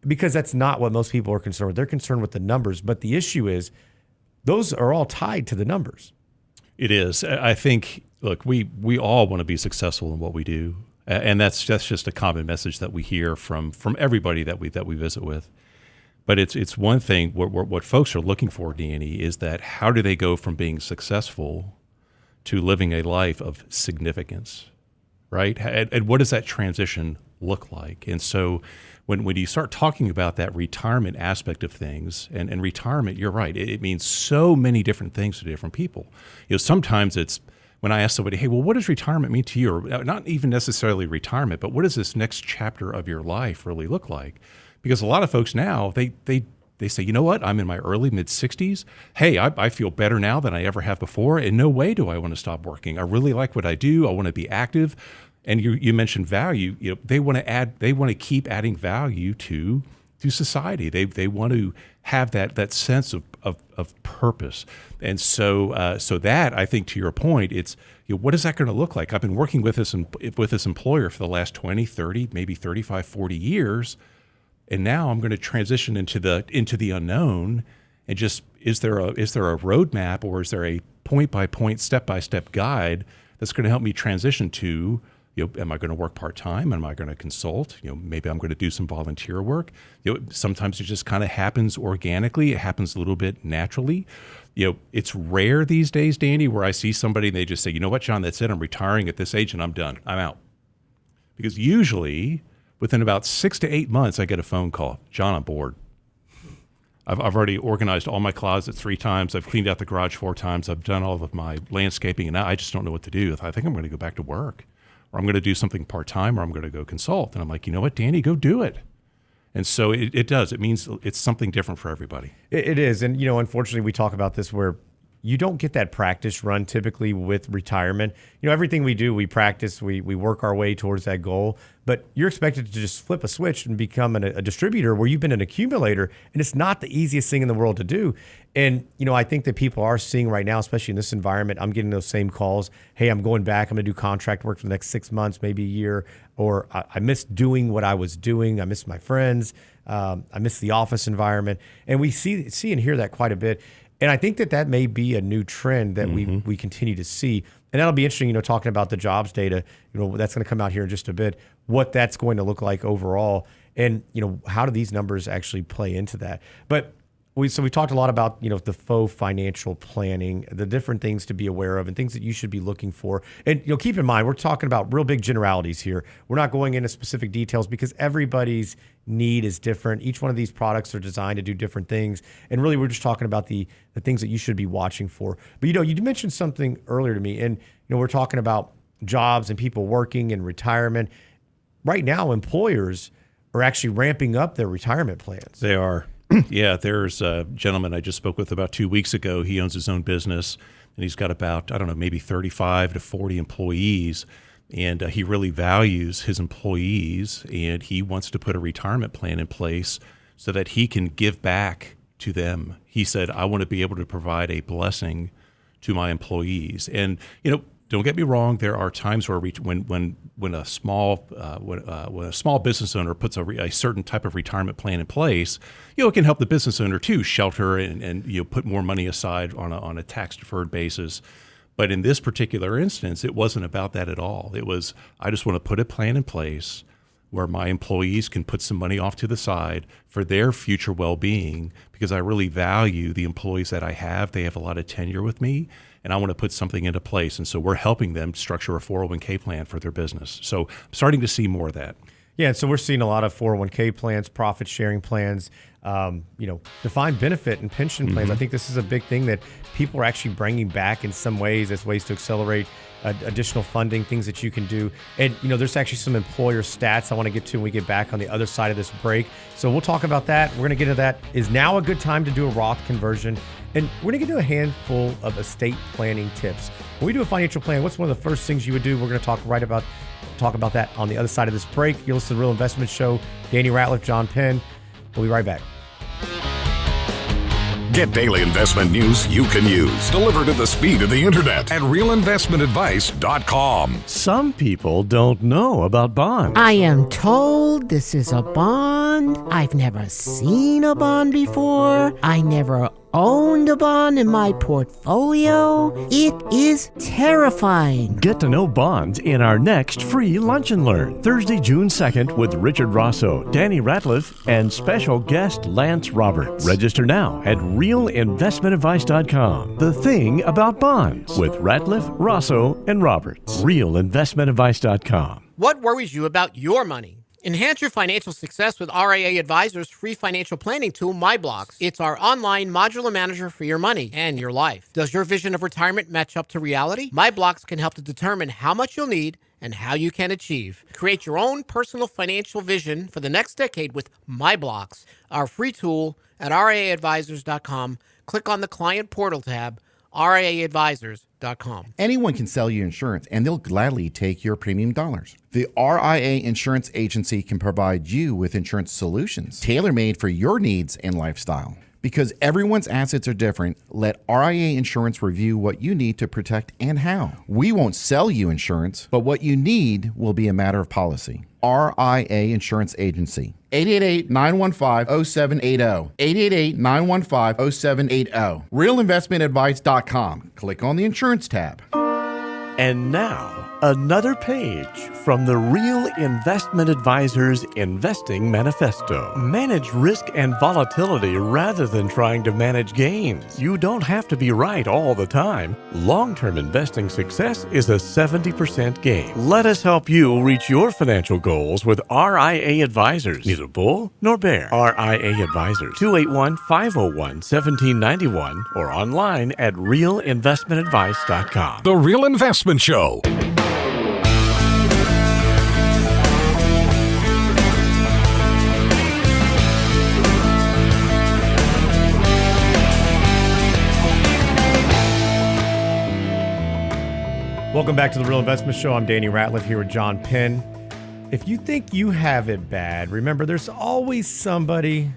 because that's not what most people are concerned with. They're concerned with the numbers. But the issue is, we need to understand what those numbers look like. And, I think we fail as an industry to really get in the weeds of that, because that's not what most people are concerned with. They're concerned with the numbers. But the issue is, we need to understand what those numbers look like. And, I think we fail as an industry to really get in the weeds of that, because that's not what most people are concerned with. They're concerned with the numbers. But the issue is, those are all tied to the numbers. It is. I think, look, we all want to be successful in what we do. And that's just a common message that we hear from everybody that we visit with. But it's one thing, what folks are looking for, Danny, is that how do they go from being successful to living a life of significance, right? And what does that transition look like? And so when you start talking about that retirement aspect of things, and retirement, you're right, it means so many different things to different people. Sometimes it's, when I ask somebody, hey, well, what does retirement mean to you? Or not even necessarily retirement, but what does this next chapter of your life really look like? Because a lot of folks now, they say, you know what, I'm in my early, mid-60s. Hey, I feel better now than I ever have before. In no way do I want to stop working. I really like what I do. I want to be active. And you mentioned value. They want to keep adding value to society. They want to have that sense of purpose. And so that, I think, to your point, it's, what is that going to look like? I've been working with this employer for the last 20, 30, maybe 35, 40 years. And now I'm going to transition into the unknown, and just is there a roadmap, or is there a point by point, step by step guide that's going to help me transition to, am I going to work part time? Am I going to consult? Maybe I'm going to do some volunteer work. Sometimes it just kind of happens organically. It happens a little bit naturally. It's rare these days, Danny, where I see somebody and they just say, you know what, John, that's it. I'm retiring at this age and I'm done. I'm out. Because usually, within about 6 to 8 months, I get a phone call. John, I'm bored. I've already organized all my closets 3 times. I've cleaned out the garage 4 times. I've done all of my landscaping, and now I just don't know what to do. I think I'm going to go back to work, or I'm going to do something part-time, or I'm going to go consult. And I'm like, you know what, Danny, go do it. And so it does. It means it's something different for everybody. It is. And, unfortunately, we talk about this where you don't get that practice run typically with retirement. Everything we do, we practice, we work our way towards that goal, but you're expected to just flip a switch and become a distributor where you've been an accumulator, and it's not the easiest thing in the world to do. And, I think that people are seeing right now, especially in this environment, I'm getting those same calls. Hey, I'm going back. I'm going to do contract work for the next 6 months, maybe a year, or I miss doing what I was doing. I miss my friends. I miss the office environment. And we see and hear that quite a bit. And I think that may be a new trend that we continue to see. And that'll be interesting, talking about the jobs data, that's going to come out here in just a bit, what that's going to look like overall. And, how do these numbers actually play into that? But we talked a lot about, the faux financial planning, the different things to be aware of and things that you should be looking for. And, keep in mind, we're talking about real big generalities here. We're not going into specific details because everybody's need is different. Each one of these products are designed to do different things. And really, we're just talking about the things that you should be watching for. But, you mentioned something earlier to me, and, we're talking about jobs and people working and retirement. Right now, employers are actually ramping up their retirement plans. They are. Yeah, there's a gentleman I just spoke with about 2 weeks ago. He owns his own business, and he's got about, maybe 35 to 40 employees. And he really values his employees, and he wants to put a retirement plan in place so that he can give back to them. He said, I want to be able to provide a blessing to my employees. And, don't get me wrong, there are times where when a small business owner puts a certain type of retirement plan in place, it can help the business owner too shelter and put more money aside on a tax deferred basis. But in this particular instance, it wasn't about that at all. It was, I just want to put a plan in place where my employees can put some money off to the side for their future well-being, because I really value the employees that I have. They have a lot of tenure with me, and I want to put something into place. And so we're helping them structure a 401k plan for their business. So I'm starting to see more of that. Yeah, so we're seeing a lot of 401k plans, profit sharing plans, defined benefit and pension plans. I think this is a big thing that people are actually bringing back in some ways as ways to accelerate additional funding, things that you can do. And, there's actually some employer stats I want to get to when we get back on the other side of this break. So we'll talk about that. We're going to get into that. Is now a good time to do a Roth conversion? And we're going to get to a handful of estate planning tips. When we do a financial plan, what's one of the first things you would do? We're going to talk about that on the other side of this break. You're listening to The Real Investment Show. Danny Ratliff, John Penn. We'll be right back. Get daily investment news you can use, delivered at the speed of the internet at realinvestmentadvice.com. Some people don't know about bonds. I am told this is a bond. I've never seen a bond before. I never owned a bond in my portfolio? It is terrifying. Get to know bonds in our next free Lunch and Learn, Thursday, June 2nd, with Richard Rosso, Danny Ratliff, and special guest Lance Roberts. Register now at realinvestmentadvice.com. The Thing About Bonds with Ratliff, Rosso, and Roberts. Realinvestmentadvice.com. What worries you about your money? Enhance your financial success with RIA Advisors' free financial planning tool, MyBlocks. It's our online modular manager for your money and your life. Does your vision of retirement match up to reality? MyBlocks can help to determine how much you'll need and how you can achieve. Create your own personal financial vision for the next decade with MyBlocks, our free tool at RIAadvisors.com. Click on the Client Portal tab, RIAadvisors.com. Anyone can sell you insurance, and they'll gladly take your premium dollars. The RIA Insurance Agency can provide you with insurance solutions tailor-made for your needs and lifestyle. Because everyone's assets are different, let RIA Insurance review what you need to protect and how. We won't sell you insurance, but what you need will be a matter of policy. RIA Insurance Agency. 888-915-0780. 888-915-0780. RealInvestmentAdvice.com. Click on the Insurance tab. And now, another page from the Real Investment Advisors Investing Manifesto. Manage risk and volatility rather than trying to manage gains. You don't have to be right all the time. Long-term investing success is a 70% gain. Let us help you reach your financial goals with RIA Advisors. Neither bull nor bear. RIA Advisors. 281-501-1791 or online at realinvestmentadvice.com. The Real Investment Show. Welcome back to the Real Investment Show. I'm Danny Ratliff here with John Penn. If you think you have it bad, remember there's always somebody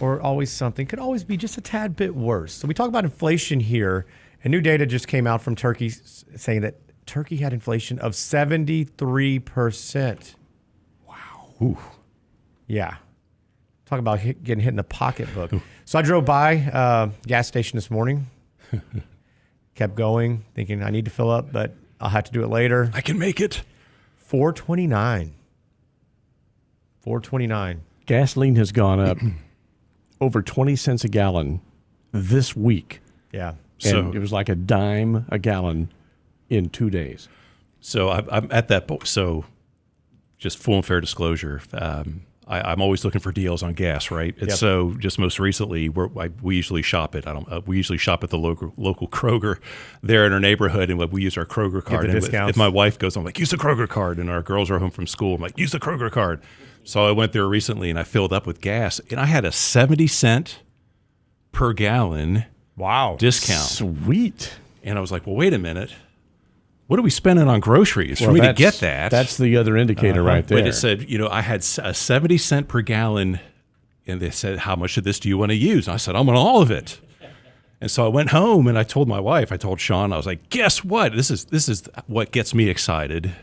or always something. Could always be just a tad bit worse. So we talk about inflation here, and new data just came out from Turkey saying that Turkey had inflation of 73%. Wow. Ooh. Yeah. Talk about getting hit in the pocketbook. So I drove by gas station this morning. Kept going, thinking I need to fill up, but I'll have to do it later. I can make it. $4.29. $4.29. Gasoline has gone up over 20 cents a gallon this week. Yeah. And it was like a dime a gallon in 2 days. So I'm at that point. So just full and fair disclosure, I'm always looking for deals on gas, right? And so just most recently, we usually shop at we usually shop at the local Kroger there in our neighborhood, and we use our Kroger card. Get the discounts. If my wife goes, I'm like, use the Kroger card, and our girls are home from school, I'm like, use the Kroger card. So I went there recently and I filled up with gas, and I had a 70-cent per gallon discount. Sweet. And I was like, well, wait a minute. What are we spending on groceries for me to get that? That's the other indicator right there. But it said, I had a 70-cent per gallon, and they said, how much of this do you want to use? And I said, I want all of it. And so I went home and I told my wife, I told Sean, I was like, guess what? This is what gets me excited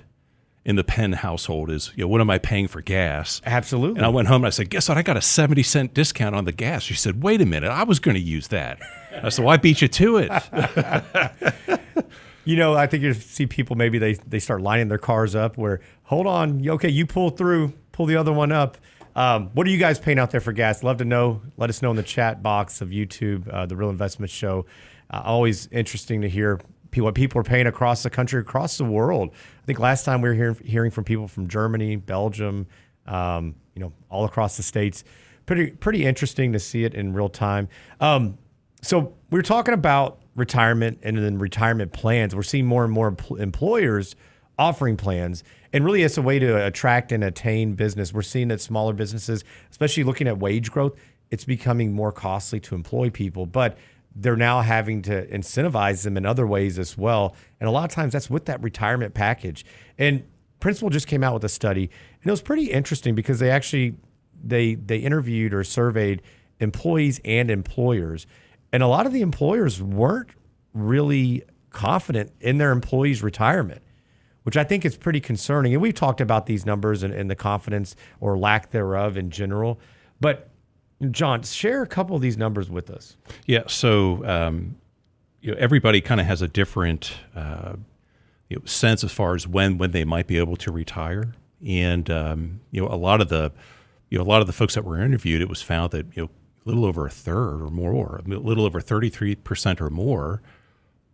in the Penn household is, what am I paying for gas? Absolutely. And I went home and I said, guess what? I got a 70-cent discount on the gas. She said, wait a minute, I was going to use that. I said, well, I beat you to it. I think you see people, maybe they start lining their cars up where, hold on, okay, you pull the other one up. What are you guys paying out there for gas? Love to know. Let us know in the chat box of YouTube, The Real Investment Show. Always interesting to hear what people are paying across the country, across the world. I think last time we were hearing from people from Germany, Belgium, all across the states. Pretty interesting to see it in real time. So we were talking about retirement and then retirement plans. We're seeing more and more employers offering plans, and really it's a way to attract and attain business. We're seeing that smaller businesses, especially looking at wage growth, it's becoming more costly to employ people, but they're now having to incentivize them in other ways as well. And a lot of times that's with that retirement package. And Principal just came out with a study, and it was pretty interesting because they actually they interviewed or surveyed employees and employers. And a lot of the employers weren't really confident in their employees' retirement, which I think is pretty concerning. And we've talked about these numbers and the confidence or lack thereof in general. But John, share a couple of these numbers with us. Yeah. So, everybody kind of has a different sense as far as when they might be able to retire. And, a lot of the folks that were interviewed, it was found that, a little over a third or more, a little over 33% or more,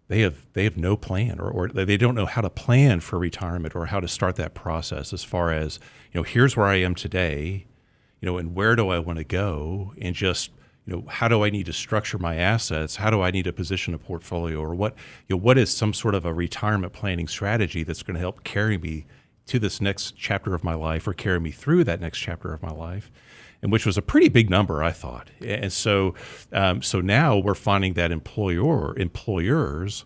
they have no plan or they don't know how to plan for retirement or how to start that process as far as, here's where I am today, and where do I want to go, and just, how do I need to structure my assets? How do I need to position a portfolio, or what is some sort of a retirement planning strategy that's going to help carry me to this next chapter of my life or carry me through that next chapter of my life? And which was a pretty big number, I thought. And so now we're finding that employers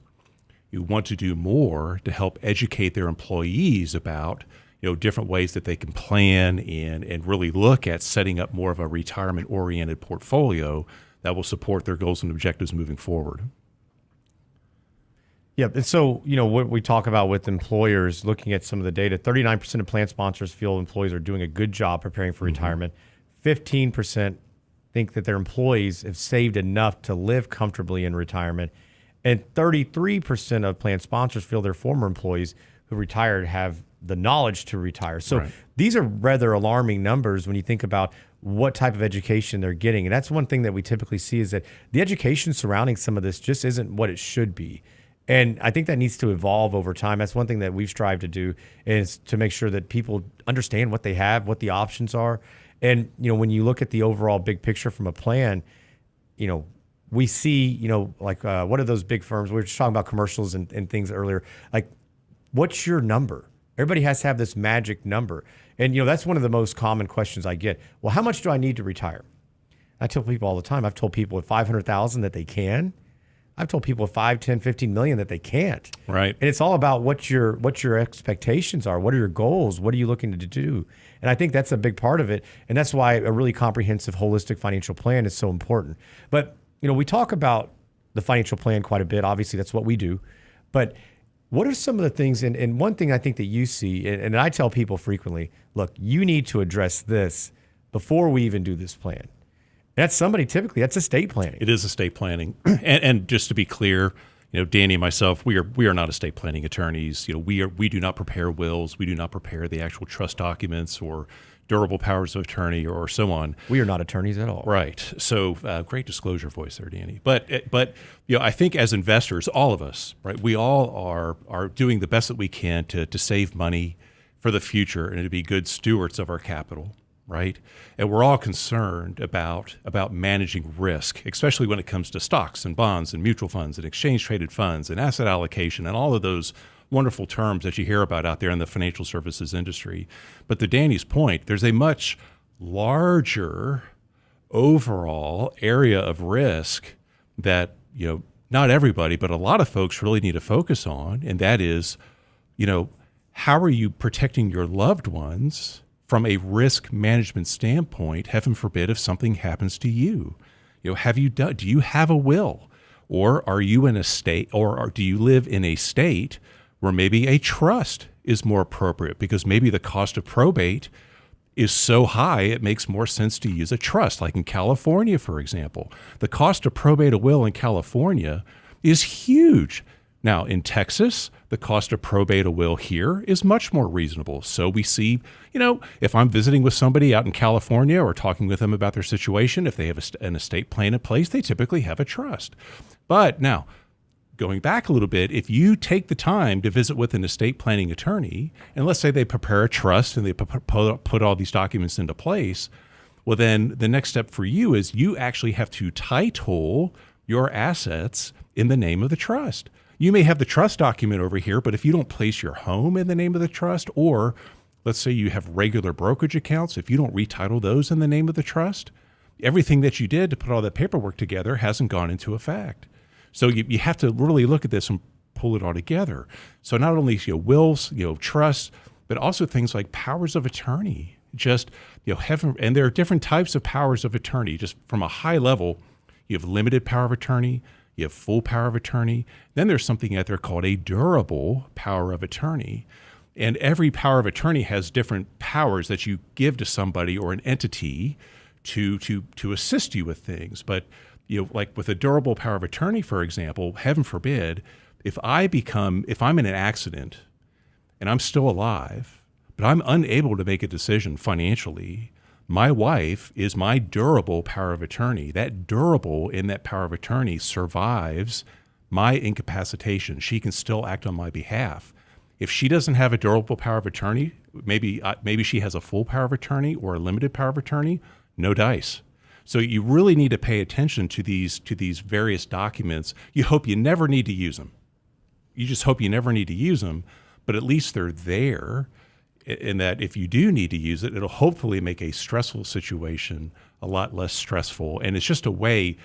who want to do more to help educate their employees about different ways that they can plan and really look at setting up more of a retirement-oriented portfolio that will support their goals and objectives moving forward. Yeah, and so, what we talk about with employers, looking at some of the data, 39% of plan sponsors feel employees are doing a good job preparing for retirement. 15% think that their employees have saved enough to live comfortably in retirement. And 33% of plan sponsors feel their former employees who retired have the knowledge to retire. So these are rather alarming numbers when you think about what type of education they're getting. And that's one thing that we typically see is that the education surrounding some of this just isn't what it should be. And I think that needs to evolve over time. That's one thing that we've strived to do, is to make sure that people understand what they have, what the options are. And, when you look at the overall big picture from a plan, we see, what are those big firms? We were just talking about commercials and things earlier. Like, what's your number? Everybody has to have this magic number. And, that's one of the most common questions I get. Well, how much do I need to retire? I tell people all the time. I've told people at $500,000 that they can. I've told people at 5, 10, 15 million that they can't. Right. And it's all about what your expectations are. What are your goals? What are you looking to do? And I think that's a big part of it. And that's why a really comprehensive, holistic financial plan is so important. But, we talk about the financial plan quite a bit. Obviously, that's what we do. But what are some of the things, and one thing I think that you see, and I tell people frequently, look, you need to address this before we even do this plan. That's estate planning. It is estate planning. And just to be clear, Danny and myself, we are not estate planning attorneys. We do not prepare wills. We do not prepare the actual trust documents or durable powers of attorney or so on. We are not attorneys at all. Right. So great disclosure voice there, Danny. But I think as investors, all of us, right, we all are doing the best that we can to save money for the future and to be good stewards of our capital. Right. And we're all concerned about managing risk, especially when it comes to stocks and bonds and mutual funds and exchange traded funds and asset allocation and all of those wonderful terms that you hear about out there in the financial services industry. But to Danny's point, there's a much larger overall area of risk that, not everybody, but a lot of folks really need to focus on. And that is, how are you protecting your loved ones from a risk management standpoint? Heaven forbid if something happens to you. Do you have a will? Or are you in a state, or do you live in a state where maybe a trust is more appropriate because maybe the cost of probate is so high it makes more sense to use a trust? Like in California, for example, the cost of probate a will in California is huge. Now, in Texas, the cost of probate a will here is much more reasonable. So we see, if I'm visiting with somebody out in California or talking with them about their situation, if they have an estate plan in place, they typically have a trust. But now, going back a little bit, if you take the time to visit with an estate planning attorney, and let's say they prepare a trust and they put all these documents into place, well, then the next step for you is you actually have to title your assets in the name of the trust. You may have the trust document over here, but if you don't place your home in the name of the trust, or let's say you have regular brokerage accounts, if you don't retitle those in the name of the trust, everything that you did to put all that paperwork together hasn't gone into effect. So you have to really look at this and pull it all together. So not only wills, trusts, but also things like powers of attorney. Just and there are different types of powers of attorney. Just from a high level, you have limited power of attorney. You have full power of attorney. Then there's something out there called a durable power of attorney. And every power of attorney has different powers that you give to somebody or an entity to assist you with things. But like with a durable power of attorney, for example, heaven forbid, if I'm in an accident and I'm still alive, but I'm unable to make a decision financially, my wife is my durable power of attorney. That durable in that power of attorney survives my incapacitation. She can still act on my behalf. If she doesn't have a durable power of attorney, maybe she has a full power of attorney or a limited power of attorney, no dice. So you really need to pay attention to these various documents. You hope you never need to use them. You just hope you never need to use them, but at least they're there. In that if you do need to use it, it'll hopefully make a stressful situation a lot less stressful. And it's just a way,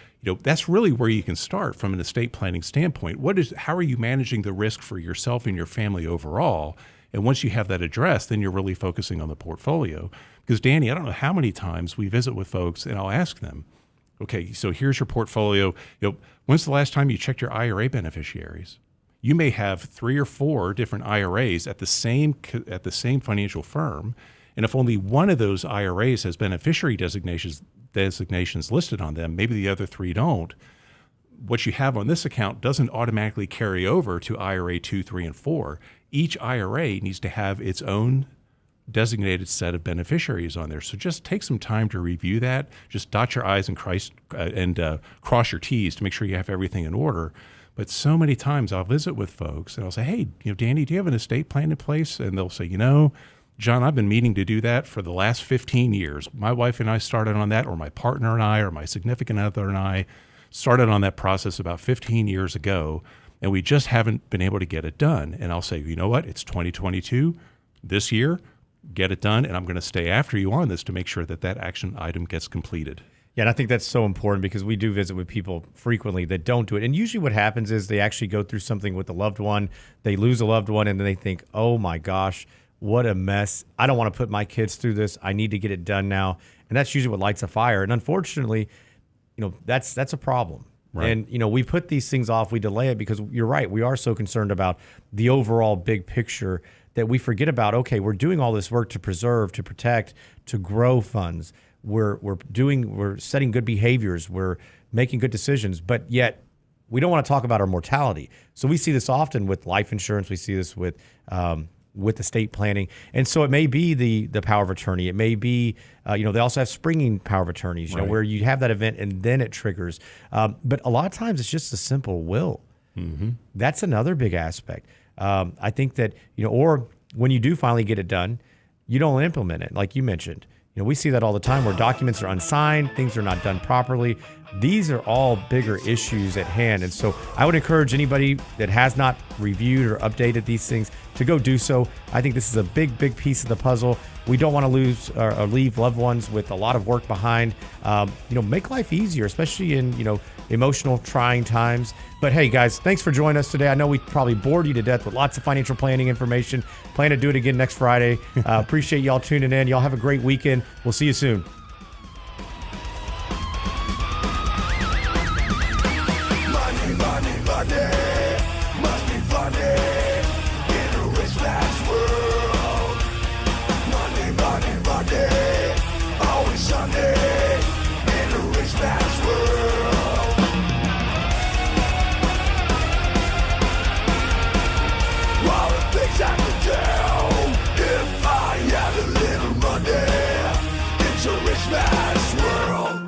that's really where you can start from an estate planning standpoint. How are you managing the risk for yourself and your family overall? And once you have that addressed, then you're really focusing on the portfolio. Because Danny, I don't know how many times we visit with folks and I'll ask them, okay, so here's your portfolio. When's the last time you checked your IRA beneficiaries? You may have 3 or 4 different IRAs at the same financial firm, and if only one of those IRAs has beneficiary designations listed on them, maybe the other 3 don't. What you have on this account doesn't automatically carry over to IRA 2, 3, and 4. Each IRA needs to have its own designated set of beneficiaries on there. So just take some time to review that. Just dot your I's and cross your T's to make sure you have everything in order. But so many times I'll visit with folks and I'll say, hey, Danny, do you have an estate plan in place? And they'll say, John, I've been meaning to do that for the last 15 years. My wife and I started on that, or my partner and I, or my significant other and I started on that process about 15 years ago, and we just haven't been able to get it done. And I'll say, you know what? It's 2022 this year. Get it done, and I'm going to stay after you on this to make sure that action item gets completed. Yeah, and I think that's so important because we do visit with people frequently that don't do it. And usually what happens is they actually go through something with a loved one, they lose a loved one, and then they think, oh my gosh, what a mess. I don't want to put my kids through this. I need to get it done now. And that's usually what lights a fire. And unfortunately, that's a problem. Right. And, we put these things off, we delay it because you're right. We are so concerned about the overall big picture that we forget about, okay, we're doing all this work to preserve, to protect, to grow funds. We're setting good behaviors. We're making good decisions, but yet we don't want to talk about our mortality. So we see this often with life insurance. We see this with estate planning. And so it may be the power of attorney. It may be, they also have springing power of attorneys, right, where you have that event and then it triggers. But a lot of times it's just a simple will. Mm-hmm. That's another big aspect. I think that, or when you do finally get it done, you don't implement it, like you mentioned. We see that all the time where documents are unsigned, things are not done properly. These are all bigger issues at hand. And so I would encourage anybody that has not reviewed or updated these things to go do so. I think this is a big, big piece of the puzzle. We don't want to lose or leave loved ones with a lot of work behind. Make life easier, especially in, emotional, trying times. But hey, guys, thanks for joining us today. I know we probably bored you to death with lots of financial planning information. Plan to do it again next Friday. Appreciate y'all tuning in. Y'all have a great weekend. We'll see you soon. Money, money, money, must be funny in a rich man's world. Money, money, money, always Sunday in a rich man's world. All the things I could do if I had a little money. It's a rich man's world.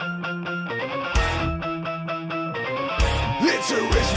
It's a rich